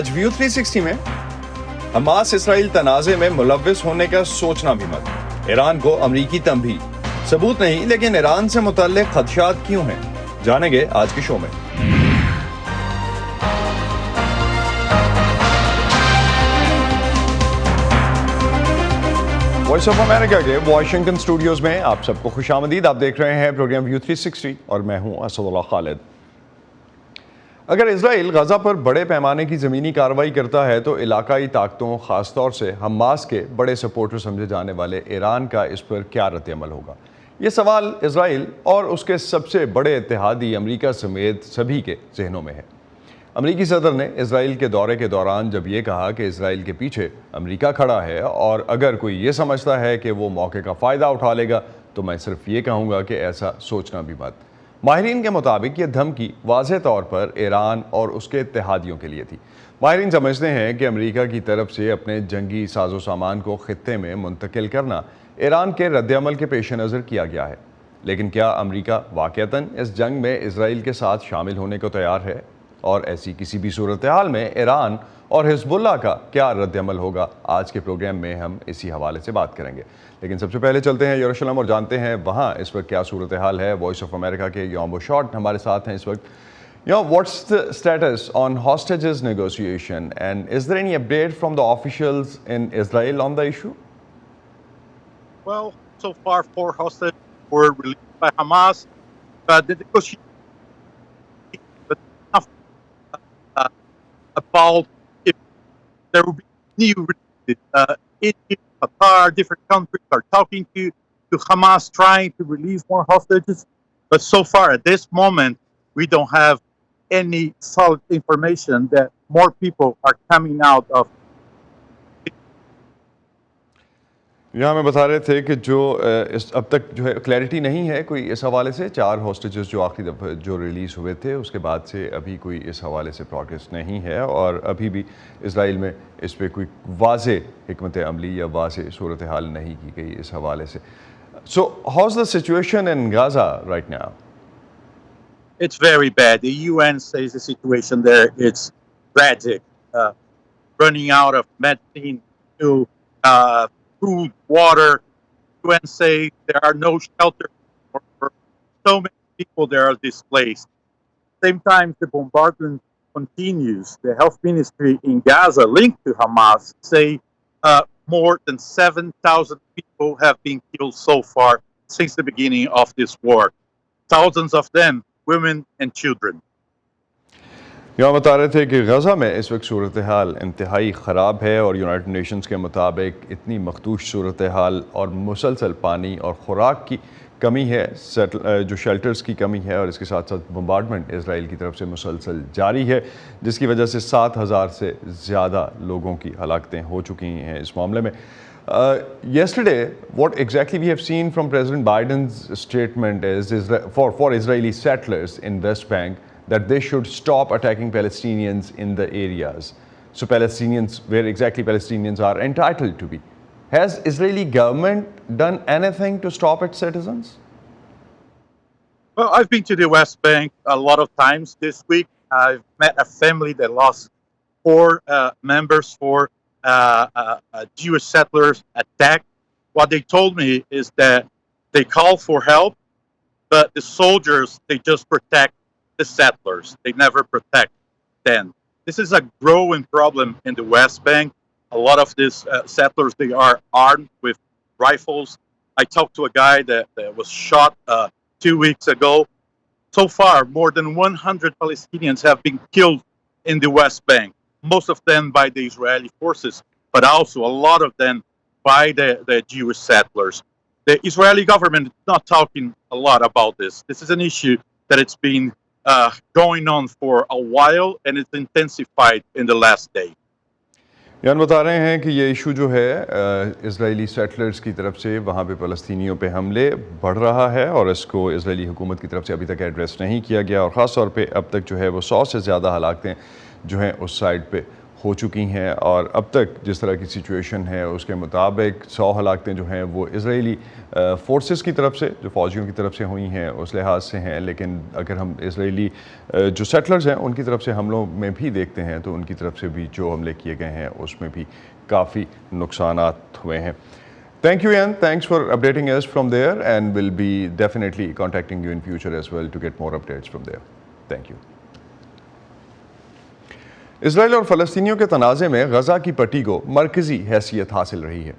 آج ویو 360 میں حماس اسرائیل تنازع میں ملوث ہونے کا سوچنا بھی مت، ایران کو امریکی تنبیہ، ثبوت نہیں لیکن ایران سے متعلق خدشات کیوں ہیں، جانیں گے آج کے شو میں۔ وائس آف امریکہ کے واشنگٹن اسٹوڈیوز میں آپ سب کو خوش آمدید۔ آپ دیکھ رہے ہیں پروگرام ویو 360 اور میں ہوں اسد اللہ خالد۔ اگر اسرائیل غزہ پر بڑے پیمانے کی زمینی کارروائی کرتا ہے تو علاقائی طاقتوں، خاص طور سے حماس کے بڑے سپورٹر سمجھے جانے والے ایران کا اس پر کیا رد عمل ہوگا؟ یہ سوال اسرائیل اور اس کے سب سے بڑے اتحادی امریکہ سمیت سبھی کے ذہنوں میں ہے۔ امریکی صدر نے اسرائیل کے دورے کے دوران جب یہ کہا کہ اسرائیل کے پیچھے امریکہ کھڑا ہے اور اگر کوئی یہ سمجھتا ہے کہ وہ موقع کا فائدہ اٹھا لے گا تو میں صرف یہ کہوں گا کہ ایسا سوچنا بھی مت۔ ماہرین کے مطابق یہ دھمکی واضح طور پر ایران اور اس کے اتحادیوں کے لیے تھی۔ ماہرین سمجھتے ہیں کہ امریکہ کی طرف سے اپنے جنگی ساز و سامان کو خطے میں منتقل کرنا ایران کے رد عمل کے پیش نظر کیا گیا ہے، لیکن کیا امریکہ واقعتاً اس جنگ میں اسرائیل کے ساتھ شامل ہونے کو تیار ہے؟ اور ایسی کسی بھی صورتحال میں ایران اور حزب اللہ کا کیا رد عمل ہوگا؟ آج کے پروگرام میں ہم اسی حوالے سے بات کریں گے، لیکن سب سے پہلے چلتے ہیں یروشلم اور جانتے ہیں وہاں اس وقت کیا صورتحال ہے۔ وائس آف امریکہ کے یوم بشارٹ ہمارے ساتھ ہیں اس وقت۔ What's the status on hostages negotiation and is there any update from the officials in Israel on the issue? Well, so far 4 hostages were released by Hamas, but the negotiation about if there will be new releases. Egypt, Qatar, different countries are talking to Hamas, trying to release more hostages. But so far, at this moment, we don't have any solid information that more people are coming out of. یہاں میں بتا رہے تھے کہ جو اب تک جو ہے کلیئرٹی نہیں ہے کوئی اس حوالے سے، 4 ہوسٹیجز جو آخری دفعہ جو ریلیز ہوئے تھے اس کے بعد سے ابھی کوئی اس حوالے سے پروگریس نہیں ہے، اور ابھی بھی اسرائیل میں اس پہ کوئی واضح حکمت عملی یا واضح صورتحال نہیں کی گئی اس حوالے سے۔ So how's the situation in Gaza right now? It's very bad. The UN says the situation there it's tragic. Running out of medicine, to food, water. UN say there are no shelters for so many people there are displaced. Same time, the bombardment continues. The health ministry in Gaza, linked to Hamas, say more than 7,000 people have been killed so far since the beginning of this war. Thousands of them women and children. یہاں بتا رہے تھے کہ غزہ میں اس وقت صورتحال انتہائی خراب ہے، اور یونائٹڈ نیشنز کے مطابق اتنی مخدوش صورتحال اور مسلسل پانی اور خوراک کی کمی ہے، جو شیلٹرز کی کمی ہے، اور اس کے ساتھ ساتھ بمبارڈمنٹ اسرائیل کی طرف سے مسلسل جاری ہے، جس کی وجہ سے 7,000 سے زیادہ لوگوں کی ہلاکتیں ہو چکی ہیں اس معاملے میں۔ Yesterday, what exactly we have seen from President Biden's statement is for Israeli settlers in West Bank that they should stop attacking Palestinians in the areas. So Palestinians, where exactly Palestinians are entitled to be. Has Israeli government done anything to stop its citizens? Well, I've been to the West Bank a lot of times this week. I've met a family that lost 4 members for Jewish settlers attack. What they told me is that they call for help, but the soldiers, they just protect the settlers. They never protect them. This is a growing problem in the West Bank. A lot of these settlers, they are armed with rifles. I talked to a guy that was shot 2 weeks ago. So far, more than 100 Palestinians have been killed in the West Bank. Most of them by the Israeli forces, but also a lot of them by the Jewish settlers. The Israeli government is not talking a lot about this. This is an issue that it's been going on for a while, and it's intensified in the last day. یعنی بتا رہے ہیں کہ یہ issue جو ہے اسرائیلی settlers کی طرف سے وہاں پہ فلسطینیوں پہ حملے بڑھ رہا ہے، اور اس کو اسرائیلی حکومت کی طرف سے ابھی تک ایڈریس نہیں کیا گیا، اور خاص طور پہ اب تک جو ہے وہ 100 سے زیادہ ہلاکتیں جو ہیں اس سائڈ پہ ہو چکی ہیں، اور اب تک جس طرح کی سچویشن ہے اس کے مطابق 100 ہلاکتیں جو ہیں وہ اسرائیلی فورسز کی طرف سے، جو فوجیوں کی طرف سے ہوئی ہیں اس لحاظ سے ہیں، لیکن اگر ہم اسرائیلی جو سیٹلرز ہیں ان کی طرف سے حملوں میں بھی دیکھتے ہیں تو ان کی طرف سے بھی جو حملے کیے گئے ہیں اس میں بھی کافی نقصانات ہوئے ہیں. Thank you, Ian. Thanks for updating us from there, and we'll be definitely contacting you in future as well to get more updates from there. Thank you. اسرائیل اور فلسطینیوں کے تنازع میں غزہ کی پٹی کو مرکزی حیثیت حاصل رہی ہے.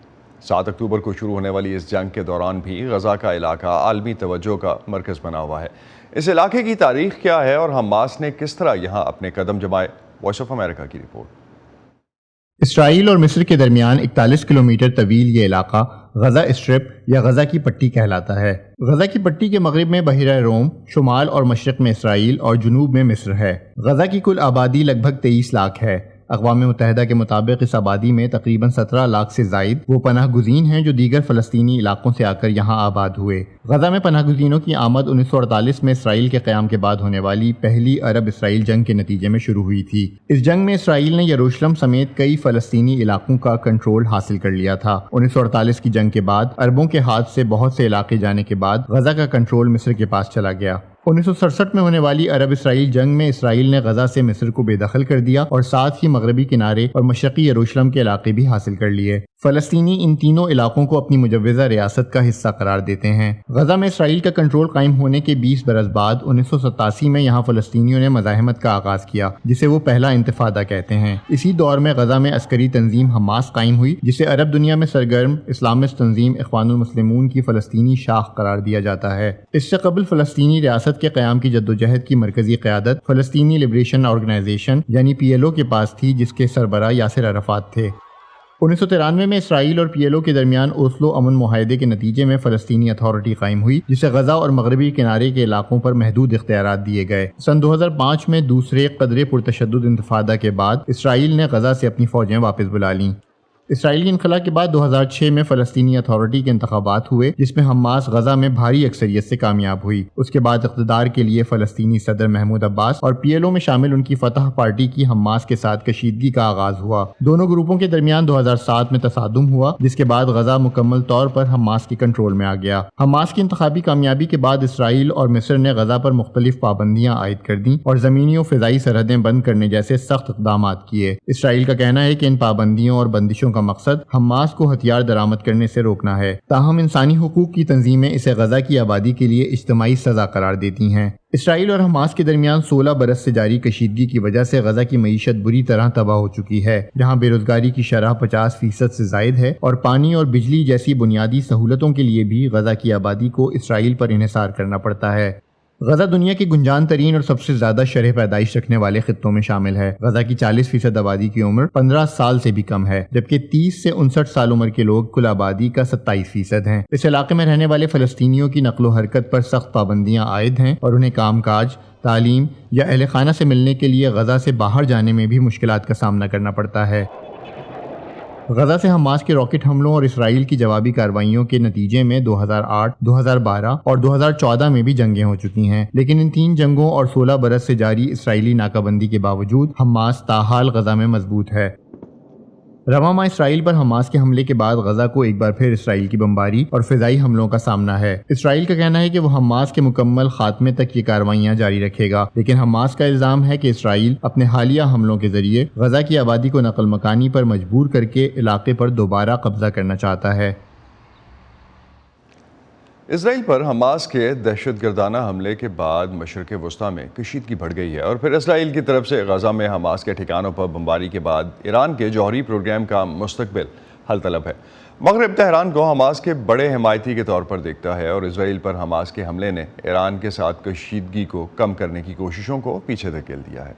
7 اکتوبر کو شروع ہونے والی اس جنگ کے دوران بھی غزہ کا علاقہ عالمی توجہ کا مرکز بنا ہوا ہے. اس علاقے کی تاریخ کیا ہے اور حماس نے کس طرح یہاں اپنے قدم جمائے؟ وائس آف امریکہ کی رپورٹ. اسرائیل اور مصر کے درمیان 41 کلومیٹر طویل یہ علاقہ غزہ اسٹرپ یا غزہ کی پٹی کہلاتا ہے. غزہ کی پٹی کے مغرب میں بحیرہ روم، شمال اور مشرق میں اسرائیل اور جنوب میں مصر ہے. غزہ کی کل آبادی لگ بھگ 23 لاکھ ہے. اقوام متحدہ کے مطابق اس آبادی میں تقریباً 17 لاکھ سے زائد وہ پناہ گزین ہیں جو دیگر فلسطینی علاقوں سے آ کر یہاں آباد ہوئے. غزہ میں پناہ گزینوں کی آمد 1948 میں اسرائیل کے قیام کے بعد ہونے والی پہلی عرب اسرائیل جنگ کے نتیجے میں شروع ہوئی تھی. اس جنگ میں اسرائیل نے یروشلم سمیت کئی فلسطینی علاقوں کا کنٹرول حاصل کر لیا تھا. 1948 کی جنگ کے بعد عربوں کے ہاتھ سے بہت سے علاقے جانے کے بعد غزہ کا کنٹرول مصر کے پاس چلا گیا. 1967 میں ہونے والی عرب اسرائیل جنگ میں اسرائیل نے غزہ سے مصر کو بے دخل کر دیا اور ساتھ ہی مغربی کنارے اور مشرقی یروشلم کے علاقے بھی حاصل کر لیے. فلسطینی ان تینوں علاقوں کو اپنی مجوزہ ریاست کا حصہ قرار دیتے ہیں. غزہ میں اسرائیل کا کنٹرول قائم ہونے کے 20 برس بعد 1987 میں یہاں فلسطینیوں نے مزاحمت کا آغاز کیا جسے وہ پہلا انتفاضہ کہتے ہیں. اسی دور میں غزہ میں عسکری تنظیم حماس قائم ہوئی جسے عرب دنیا میں سرگرم اسلامسٹ تنظیم اخوان المسلمون کی فلسطینی شاخ قرار دیا جاتا ہے. اس سے قبل فلسطینی ریاست کے قیام کی جدوجہد کی مرکزی قیادت فلسطینی لبریشن آرگنائزیشن یعنی PLO کے پاس تھی جس کے سربراہ یاسر عرفات تھے. 1993 میں اسرائیل اور PLO کے درمیان اوسلو امن معاہدے کے نتیجے میں فلسطینی اتھارٹی قائم ہوئی جسے غزہ اور مغربی کنارے کے علاقوں پر محدود اختیارات دیے گئے. سن 2005 میں دوسرے قدرے پرتشدد انتفاضہ کے بعد اسرائیل نے غزہ سے اپنی فوجیں واپس بلا لیں. اسرائیلی انخلا کے بعد 2006 میں فلسطینی اتھارٹی کے انتخابات ہوئے جس میں حماس غزہ میں بھاری اکثریت سے کامیاب ہوئی. اس کے بعد اقتدار کے لیے فلسطینی صدر محمود عباس اور PLO میں شامل ان کی فتح پارٹی کی حماس کے ساتھ کشیدگی کا آغاز ہوا. دونوں گروپوں کے درمیان 2007 میں تصادم ہوا جس کے بعد غزہ مکمل طور پر حماس کے کنٹرول میں آ گیا. حماس کی انتخابی کامیابی کے بعد اسرائیل اور مصر نے غزہ پر مختلف پابندیاں عائد کر دیں اور زمینی و فضائی سرحدیں بند کرنے جیسے سخت اقدامات کیے. اسرائیل کا کہنا ہے کہ ان پابندیوں اور بندشوں کا مقصد حماس کو ہتھیار درآمد کرنے سے روکنا ہے. تاہم انسانی حقوق کی تنظیمیں اسے غزہ کی آبادی کے لیے اجتماعی سزا قرار دیتی ہیں. اسرائیل اور حماس کے درمیان 16 برس سے جاری کشیدگی کی وجہ سے غزہ کی معیشت بری طرح تباہ ہو چکی ہے. جہاں بے روزگاری کی شرح 50% سے زائد ہے اور پانی اور بجلی جیسی بنیادی سہولتوں کے لیے بھی غزہ کی آبادی کو اسرائیل پر انحصار کرنا پڑتا ہے. غزہ دنیا کی گنجان ترین اور سب سے زیادہ شرح پیدائش رکھنے والے خطوں میں شامل ہے. غزہ کی 40% آبادی کی عمر 15 سال سے بھی کم ہے جبکہ 30 سے 59 سال عمر کے لوگ کل آبادی کا 27% ہیں. اس علاقے میں رہنے والے فلسطینیوں کی نقل و حرکت پر سخت پابندیاں عائد ہیں اور انہیں کام کاج، تعلیم یا اہل خانہ سے ملنے کے لیے غزہ سے باہر جانے میں بھی مشکلات کا سامنا کرنا پڑتا ہے. غزہ سے حماس کے راکٹ حملوں اور اسرائیل کی جوابی کارروائیوں کے نتیجے میں 2008، 2012 اور 2014 میں بھی جنگیں ہو چکی ہیں، لیکن ان 3 جنگوں اور 16 برس سے جاری اسرائیلی ناکہ بندی کے باوجود حماس تاحال غزہ میں مضبوط ہے. رواں ماہ اسرائیل پر حماس کے حملے کے بعد غزہ کو ایک بار پھر اسرائیل کی بمباری اور فضائی حملوں کا سامنا ہے. اسرائیل کا کہنا ہے کہ وہ حماس کے مکمل خاتمے تک یہ کارروائیاں جاری رکھے گا، لیکن حماس کا الزام ہے کہ اسرائیل اپنے حالیہ حملوں کے ذریعے غزہ کی آبادی کو نقل مکانی پر مجبور کر کے علاقے پر دوبارہ قبضہ کرنا چاہتا ہے. اسرائیل پر حماس کے دہشت گردانہ حملے کے بعد مشرق وسطیٰ میں کشیدگی بڑھ گئی ہے اور پھر اسرائیل کی طرف سے غزہ میں حماس کے ٹھکانوں پر بمباری کے بعد ایران کے جوہری پروگرام کا مستقبل حل طلب ہے. مغرب تہران کو حماس کے بڑے حمایتی کے طور پر دیکھتا ہے اور اسرائیل پر حماس کے حملے نے ایران کے ساتھ کشیدگی کو کم کرنے کی کوششوں کو پیچھے دھکیل دیا ہے.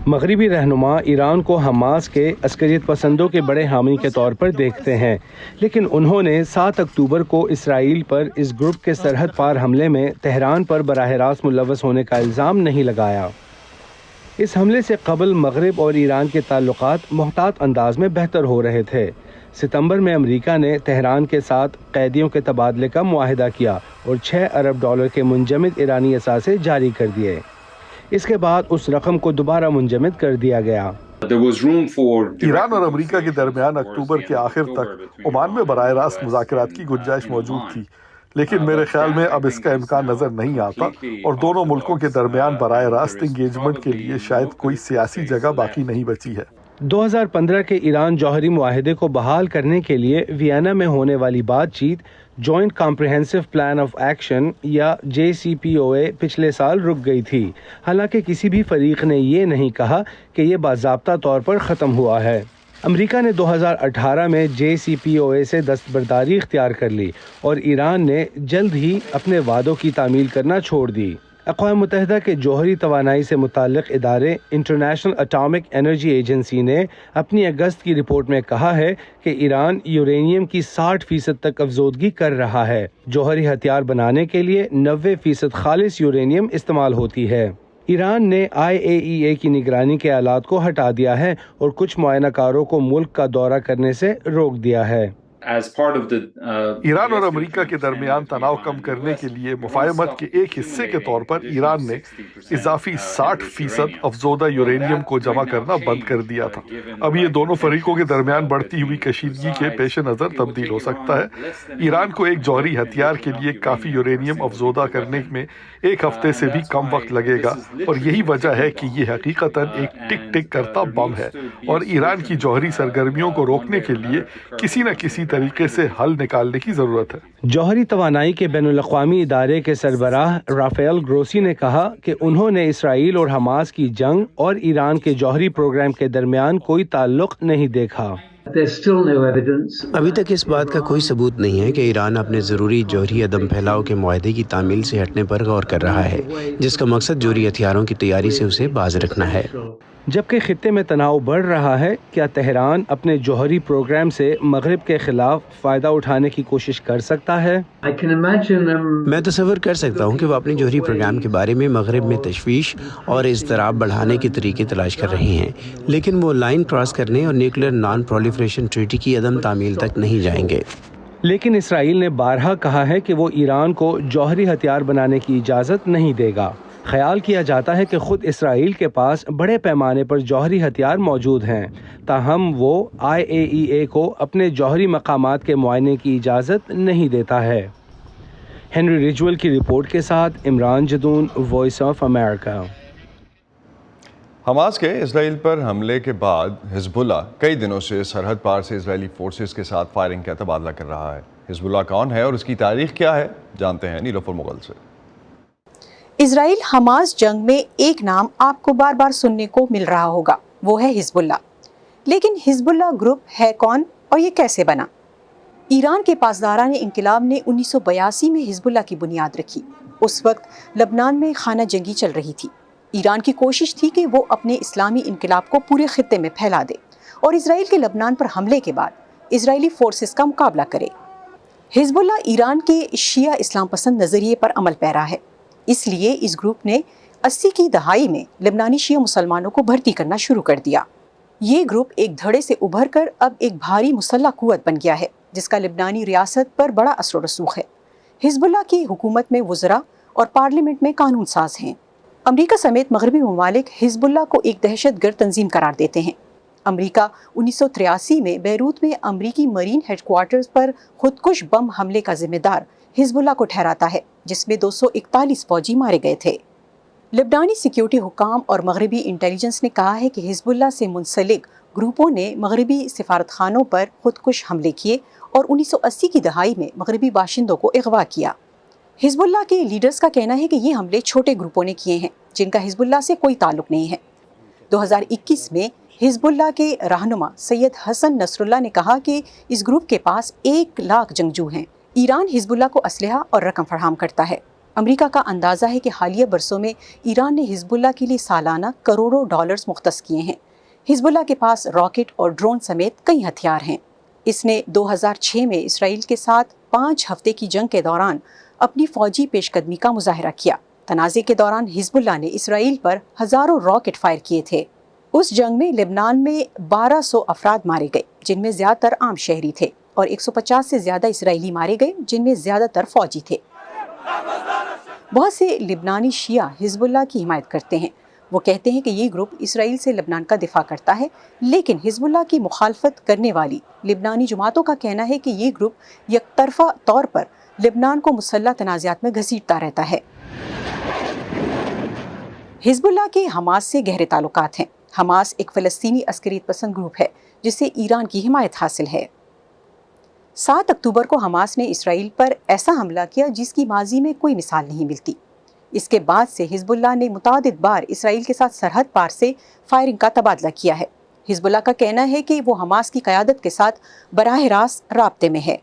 مغربی رہنما ایران کو حماس کے عسکریت پسندوں کے بڑے حامی کے طور پر دیکھتے ہیں، لیکن انہوں نے 7 اکتوبر کو اسرائیل پر اس گروپ کے سرحد پار حملے میں تہران پر براہ راست ملوث ہونے کا الزام نہیں لگایا. اس حملے سے قبل مغرب اور ایران کے تعلقات محتاط انداز میں بہتر ہو رہے تھے. ستمبر میں امریکہ نے تہران کے ساتھ قیدیوں کے تبادلے کا معاہدہ کیا اور $6 ارب کے منجمد ایرانی اثاثے جاری کر دیے. اس کے بعد اس رقم کو دوبارہ منجمد کر دیا گیا۔ ایران اور امریکہ کے درمیان اکتوبر کے آخر تک عمان میں براہ راست مذاکرات کی گنجائش موجود تھی، لیکن میرے خیال میں اب اس کا امکان نظر نہیں آتا اور دونوں ملکوں کے درمیان براہ راست انگیجمنٹ کے لیے شاید کوئی سیاسی جگہ باقی نہیں بچی ہے۔ 2015 کے ایران جوہری معاہدے کو بحال کرنے کے لیے وینا میں ہونے والی بات چیت joint comprehensive plan of action یا JCPOA پچھلے سال رک گئی تھی، حالانکہ کسی بھی فریق نے یہ نہیں کہا کہ یہ باضابطہ طور پر ختم ہوا ہے۔ امریکہ نے 2018 میں JCPOA سے دستبرداری اختیار کر لی اور ایران نے جلد ہی اپنے وعدوں کی تعمیل کرنا چھوڑ دی۔ اقوام متحدہ کے جوہری توانائی سے متعلق ادارے انٹرنیشنل اٹامک انرجی ایجنسی نے اپنی اگست کی رپورٹ میں کہا ہے کہ ایران یورینیم کی 60% تک افزودگی کر رہا ہے۔ جوہری ہتھیار بنانے کے لیے 90% خالص یورینیم استعمال ہوتی ہے۔ ایران نے IAEA کی نگرانی کے آلات کو ہٹا دیا ہے اور کچھ معائنہ کاروں کو ملک کا دورہ کرنے سے روک دیا ہے۔ ایران اور امریکہ کے درمیان تناؤ کم کرنے کے لیے مفاہمت کے ایک حصے کے طور پر ایران نے اضافی 60% افزودہ یورینیم کو جمع کرنا بند کر دیا تھا۔ اب یہ دونوں فریقوں کے درمیان بڑھتی ہوئی کشیدگی کے پیش نظر تبدیل ہو سکتا ہے۔ ایران کو ایک جوہری ہتھیار کے لیے کافی یورینیم افزودہ کرنے میں ایک ہفتے سے بھی کم وقت لگے گا، اور یہی وجہ ہے کہ یہ حقیقتاً ایک ٹک ٹک کرتا بم ہے اور ایران کی جوہری سرگرمیوں کو روکنے کے لیے کسی نہ کسی طریقے سے حل نکالنے کی ضرورت ہے۔ جوہری توانائی کے بین الاقوامی ادارے کے سربراہ رافیل گروسی نے کہا کہ انہوں نے اسرائیل اور حماس کی جنگ اور ایران کے جوہری پروگرام کے درمیان کوئی تعلق نہیں دیکھا۔ ابھی تک اس بات کا کوئی ثبوت نہیں ہے کہ ایران اپنے ضروری جوہری عدم پھیلاؤ کے معاہدے کی تعمیل سے ہٹنے پر غور کر رہا ہے، جس کا مقصد جوہری ہتھیاروں کی تیاری سے اسے باز رکھنا ہے۔ جبکہ خطے میں تناؤ بڑھ رہا ہے، کیا تہران اپنے جوہری پروگرام سے مغرب کے خلاف فائدہ اٹھانے کی کوشش کر سکتا ہے؟ میں تصور کر سکتا ہوں کہ وہ اپنے جوہری پروگرام کے بارے میں مغرب میں تشویش اور اضطراب بڑھانے کے طریقے تلاش کر رہے ہیں، لیکن وہ لائن کراس کرنے اور نیوکلیر نان پرولیفریشن ٹریٹی کی عدم تعمیل تک نہیں جائیں گے۔ لیکن اسرائیل نے بارہا کہا ہے کہ وہ ایران کو جوہری ہتھیار بنانے کی اجازت نہیں دے گا۔ خیال کیا جاتا ہے کہ خود اسرائیل کے پاس بڑے پیمانے پر جوہری ہتھیار موجود ہیں، تاہم وہ IAEA کو اپنے جوہری مقامات کے معائنے کی اجازت نہیں دیتا ہے۔ ہنری ریجول کی رپورٹ کے ساتھ Imran Jadoon, voice of America. Hamas کے اسرائیل پر حملے کے بعد حزب اللہ کئی دنوں سے سرحد پار سے اسرائیلی فورسز کے ساتھ فائرنگ کا تبادلہ کر رہا ہے۔ حزب اللہ کون ہے اور اس کی تاریخ کیا ہے، جانتے ہیں نیلوفر مغل سے۔ اسرائیل حماس جنگ میں ایک نام آپ کو بار بار سننے کو مل رہا ہوگا، وہ ہے حزب اللہ۔ لیکن حزب اللہ گروپ ہے کون اور یہ کیسے بنا؟ ایران کے پاسداران انقلاب نے 1982 میں حزب اللہ کی بنیاد رکھی۔ اس وقت لبنان میں خانہ جنگی چل رہی تھی۔ ایران کی کوشش تھی کہ وہ اپنے اسلامی انقلاب کو پورے خطے میں پھیلا دے اور اسرائیل کے لبنان پر حملے کے بعد اسرائیلی فورسز کا مقابلہ کرے۔ حزب اللہ ایران کے شیعہ اسلام پسند نظریے پر عمل پیرا ہے، اس لیے اس گروپ نے 80 کی دہائی میں لبنانی شیعہ مسلمانوں کو بھرتی کرنا شروع کر دیا۔ یہ گروپ ایک دھڑے سے ابھر کر اب ایک بھاری مسلح قوت بن گیا ہے، جس کا لبنانی ریاست پر بڑا اثر و رسوخ ہے۔ حزب اللہ کی حکومت میں وزراء اور پارلیمنٹ میں قانون ساز ہیں۔ امریکہ سمیت مغربی ممالک حزب اللہ کو ایک دہشت گرد تنظیم قرار دیتے ہیں۔ امریکہ 1983 میں بیروت میں امریکی مرین ہیڈ کوارٹرز پر خودکش بم حملے کا ذمہ دار حزب اللہ کو ٹھہراتا ہے، جس میں 241 فوجی مارے گئے تھے۔ لبنانی سیکیورٹی حکام اور مغربی انٹیلیجنس نے کہا ہے کہ حزب اللہ سے منسلک گروپوں نے مغربی سفارتخانوں پر خودکش حملے کیے اور 1980 کی دہائی میں مغربی باشندوں کو اغوا کیا۔ حزب اللہ کے لیڈرز کا کہنا ہے کہ یہ حملے چھوٹے گروپوں نے کیے ہیں جن کا حزب اللہ سے کوئی تعلق نہیں ہے۔ 2021 میں حزب اللہ کے رہنما سید حسن نصر اللہ نے کہا کہ اس گروپ کے پاس 1 لاکھ جنگجو ہیں۔ ایران حزب اللہ کو اسلحہ اور رقم فراہم کرتا ہے۔ امریکہ کا اندازہ ہے کہ حالیہ برسوں میں ایران نے حزب اللہ کے لیے سالانہ کروڑوں ڈالرز مختص کیے ہیں۔ حزب اللہ کے پاس راکٹ اور ڈرون سمیت کئی ہتھیار ہیں۔ اس نے 2006 میں اسرائیل کے ساتھ 5 ہفتے کی جنگ کے دوران اپنی فوجی پیش قدمی کا مظاہرہ کیا۔ تنازع کے دوران حزب اللہ نے اسرائیل پر ہزاروں راکٹ فائر کیے تھے۔ اس جنگ میں لبنان میں 1200 افراد مارے گئے، جن میں زیادہ تر عام شہری تھے، اور 150 سے زیادہ اسرائیلی مارے گئے، جن میں زیادہ تر فوجی تھے۔ بہت سے لبنانی شیعہ حزب اللہ کی حمایت کرتے ہیں. وہ کہتے ہیں کہ یہ گروپ اسرائیل سے لبنان کا دفاع کرتا ہے، لیکن حزب اللہ کی مخالفت کرنے والی لبنانی جماعتوں کا کہنا ہے کہ یہ گروپ یک طرفہ طور پر لبنان کو مسلح تنازعات میں گھسیٹتا رہتا ہے. حزب اللہ کے حماس سے گہرے تعلقات ہیں. حماس ایک فلسطینی عسکریت پسند گروپ ہے جسے ایران کی حمایت حاصل ہے. 7 اکتوبر کو حماس نے اسرائیل پر ایسا حملہ کیا جس کی ماضی میں کوئی مثال نہیں ملتی. اس کے بعد سے حزب اللہ نے متعدد بار اسرائیل کے ساتھ سرحد پار سے فائرنگ کا تبادلہ کیا ہے. حزب اللہ کا کہنا ہے کہ وہ حماس کی قیادت کے ساتھ براہ راست رابطے میں ہے.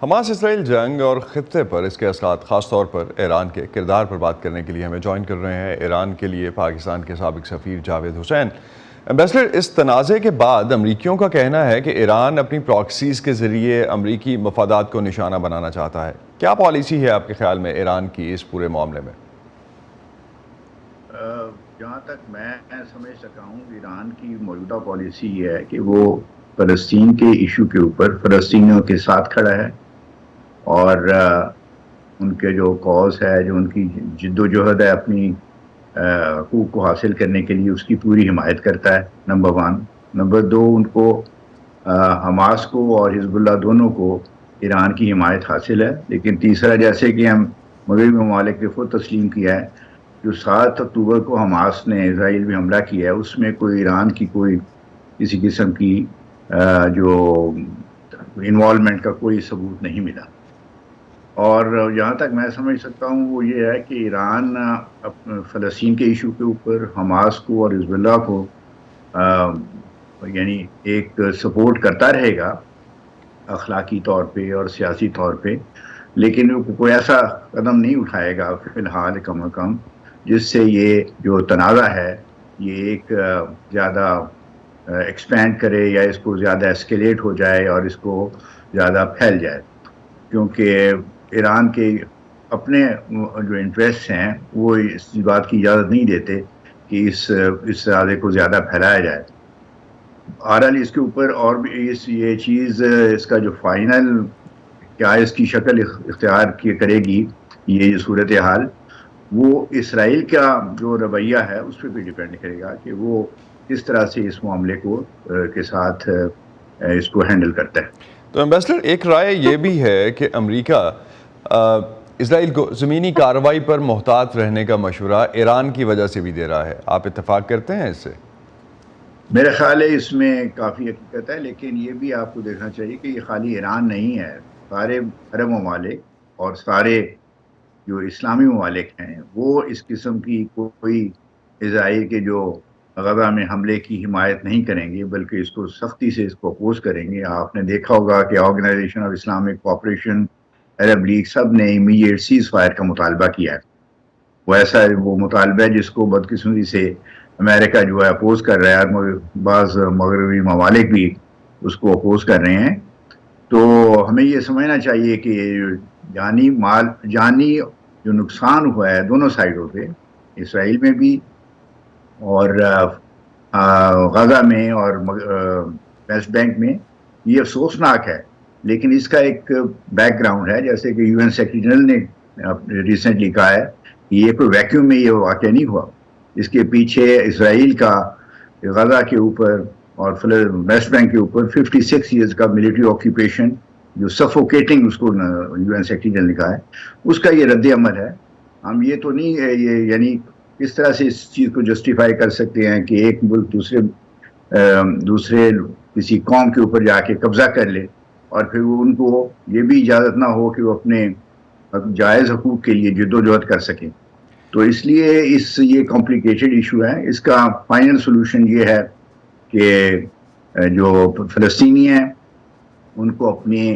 حماس اسرائیل جنگ اور خطے پر اس کے اثرات، خاص طور پر ایران کے کردار پر بات کرنے کے لیے ہمیں جوائن کر رہے ہیں ایران کے لیے پاکستان کے سابق سفیر جاوید حسین. ایمبیسڈر، اس تنازع کے بعد امریکیوں کا کہنا ہے کہ ایران اپنی پراکسیز کے ذریعے امریکی مفادات کو نشانہ بنانا چاہتا ہے. کیا پالیسی ہے آپ کے خیال میں ایران کی اس پورے معاملے میں؟ جہاں تک میں سمجھ سکا ہوں، ایران کی موجودہ پالیسی یہ ہے کہ وہ فلسطین کے ایشو کے اوپر فلسطینیوں کے ساتھ کھڑا ہے اور ان کے جو کاز ہے، جو ان کی جد و جہد ہے اپنی حقوق کو حاصل کرنے کے لیے، اس کی پوری حمایت کرتا ہے. نمبر 1. نمبر 2، ان کو حماس کو اور حزب اللہ دونوں کو ایران کی حمایت حاصل ہے. لیکن تیسرا، جیسے کہ ہم مغربی ممالک نے خود تسلیم کیا ہے، جو 7 اکتوبر کو حماس نے اسرائیل میں حملہ کیا ہے، اس میں کوئی ایران کی کوئی کسی قسم کی جو انوالومنٹ کا کوئی ثبوت نہیں ملا. اور جہاں تک میں سمجھ سکتا ہوں وہ یہ ہے کہ ایران فلسطین کے ایشو کے اوپر حماس کو اور حزب اللہ کو یعنی ایک سپورٹ کرتا رہے گا اخلاقی طور پہ اور سیاسی طور پہ، لیکن وہ کوئی ایسا قدم نہیں اٹھائے گا فی الحال کم از کم جس سے یہ جو تنازع ہے یہ ایک زیادہ ایکسپینڈ کرے یا اس کو زیادہ ایسکیلیٹ ہو جائے اور اس کو زیادہ پھیل جائے. کیونکہ ایران کے اپنے جو انٹرسٹ ہیں وہ اس بات کی اجازت نہیں دیتے کہ اس تنازع کو زیادہ پھیلایا جائے. بہرحال اس کے اوپر اور بھی یہ چیز، اس کا جو فائنل کیا اس کی شکل اختیار کرے گی یہ صورتحال، وہ اسرائیل کا جو رویہ ہے اس پہ بھی ڈیپینڈ کرے گا کہ وہ کس طرح سے اس معاملے کو کے ساتھ اس کو ہینڈل کرتا ہے. تو ایمبیسڈر، ایک رائے یہ بھی ہے کہ امریکہ اسرائیل کو زمینی کارروائی پر محتاط رہنے کا مشورہ ایران کی وجہ سے بھی دے رہا ہے. آپ اتفاق کرتے ہیں اس سے؟ میرا خیال ہے اس میں کافی حقیقت ہے، لیکن یہ بھی آپ کو دیکھنا چاہیے کہ یہ خالی ایران نہیں ہے. سارے عرب ممالک اور سارے جو اسلامی ممالک ہیں وہ اس قسم کی کوئی اسرائیل کے جو غزہ میں حملے کی حمایت نہیں کریں گے، بلکہ اس کو سختی سے اس کو اپوز کریں گے. آپ نے دیکھا ہوگا کہ organization of Islamic cooperation, Arab league, سب نے امیڈیٹ سیز فائر کا مطالبہ کیا ہے. وہ ایسا وہ مطالبہ ہے جس کو بدقسمتی سے امریکہ جو ہے اپوز کر رہا ہے اور بعض مغربی ممالک بھی اس کو اپوز کر رہے ہیں. تو ہمیں یہ سمجھنا چاہیے کہ جانی جو نقصان ہوا ہے دونوں سائڈوں پہ، اسرائیل میں بھی اور غزہ میں اور ویسٹ بینک میں، یہ افسوسناک ہے. لیکن اس کا ایک بیک گراؤنڈ ہے، جیسے کہ UN سیکرٹری جنرل نے ریسنٹلی کہا ہے کہ یہ کوئی ویکیوم میں یہ واقع نہیں ہوا. اس کے پیچھے اسرائیل کا غزہ کے اوپر اور ویسٹ بینک کے اوپر 56 ایئرز کا ملٹری آکیوپیشن، جو سفوکیٹنگ اس کو UN سیکرٹری جنرل نے کہا ہے، اس کا یہ رد عمل ہے. ہم یہ تو نہیں یہ یعنی اس طرح سے اس چیز کو جسٹیفائی کر سکتے ہیں کہ ایک ملک دوسرے کسی قوم کے اوپر جا کے قبضہ کر لے اور پھر وہ ان کو یہ بھی اجازت نہ ہو کہ وہ اپنے جائز حقوق کے لیے جدوجہد کر سکیں. تو اس لیے یہ کمپلیکیٹڈ ایشو ہے. اس کا فائنل سولوشن یہ ہے کہ جو فلسطینی ہیں ان کو اپنی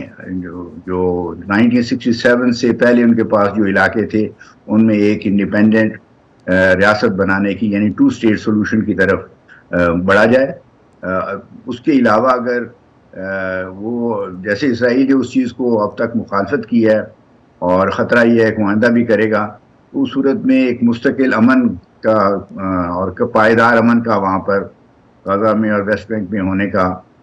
جو 1967 سے پہلے ان کے پاس جو علاقے تھے ان میں ایک انڈیپینڈنٹ ریاست بنانے کی، یعنی 2 اسٹیٹ سولوشن کی طرف بڑھا جائے. اس کے علاوہ اگر وہ جیسے اسرائیل جو اس چیز کو اب تک مخالفت کی ہے اور خطرہ یہ ہے کہ آئندہ بھی کرے گا، اس صورت میں ایک مستقل امن کا اور پائیدار امن کا وہاں پر غزہ میں اور ویسٹ بینک میں ہونے کا